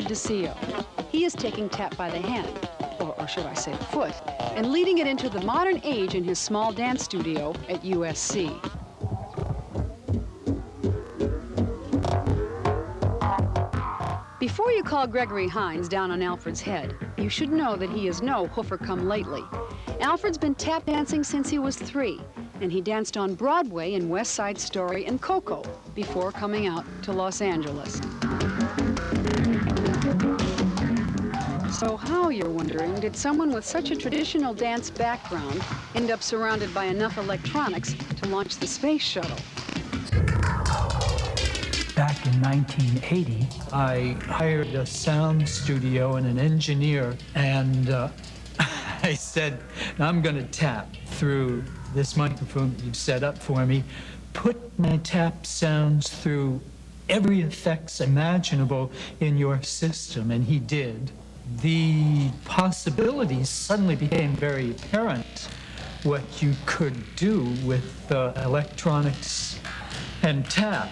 of Desio. He is taking tap by the hand, or should I say foot, and leading it into the modern age in his small dance studio at USC. Before you call Gregory Hines down on Alfred's head, you should know that he is no hoofer-come-lately. Alfred's been tap dancing since he was 3, and he danced on Broadway in West Side Story and Coco before coming out to Los Angeles. So how, you're wondering, did someone with such a traditional dance background end up surrounded by enough electronics to launch the space shuttle? Back in 1980, I hired a sound studio and an engineer, and I said, I'm going to tap through this microphone you've set up for me, put my tap sounds through every effects imaginable in your system, and he did. The possibilities suddenly became very apparent, what you could do with electronics and tap.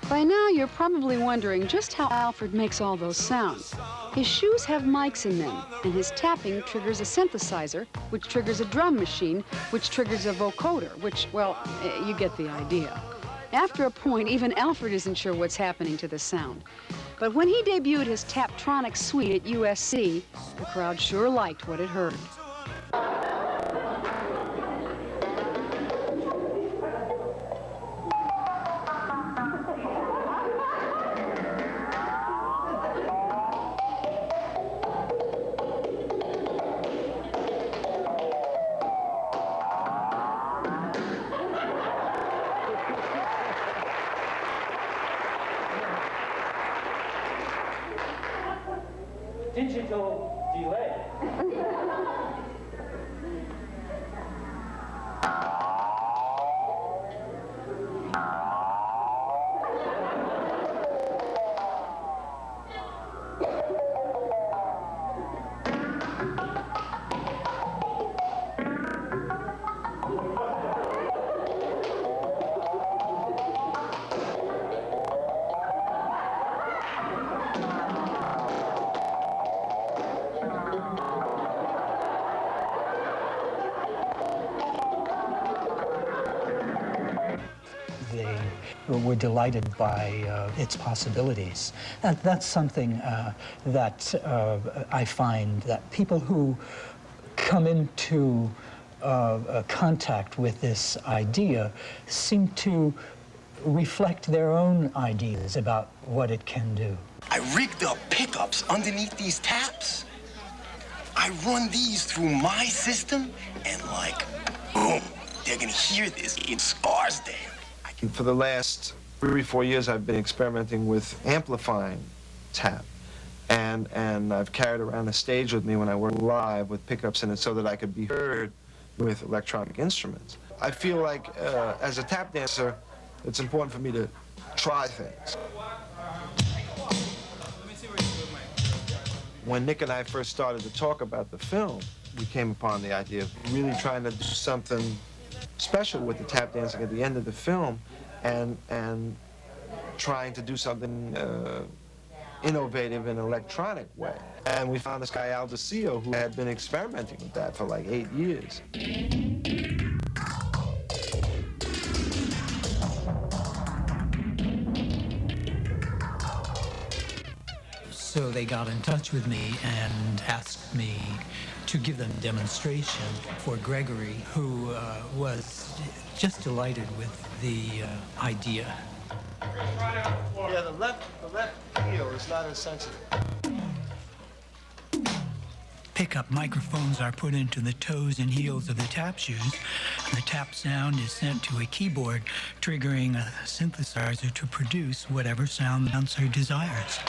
By now, you're probably wondering just how Alfred makes all those sounds. His shoes have mics in them, and his tapping triggers a synthesizer, which triggers a drum machine, which triggers a vocoder, which, well, you get the idea. After a point, even Alfred isn't sure what's happening to the sound. But when he debuted his Tap-Tronics suite at USC, the crowd sure liked what it heard. Digital delay. They were delighted by its possibilities. And that's something that I find that people who come into contact with this idea seem to reflect their own ideas about what it can do. I rigged up pickups underneath these taps. I run these through my system, and like, boom, they're gonna hear this in Scarsdale. For the last 3 or 4 years, I've been experimenting with amplifying tap. And I've carried around a stage with me when I work live with pickups in it so that I could be heard with electronic instruments. I feel like, as a tap dancer, it's important for me to try things. When Nick and I first started to talk about the film, we came upon the idea of really trying to do something special with the tap dancing at the end of the film, and trying to do something innovative and electronic way. And we found this guy, Al Desio, who had been experimenting with that for like 8 years. So they got in touch with me and asked me to give them a demonstration for Gregory, who was just delighted with the idea. Yeah, the left heel is not as sensitive. Pickup microphones are put into the toes and heels of the tap shoes. The tap sound is sent to a keyboard, triggering a synthesizer to produce whatever sound the dancer desires.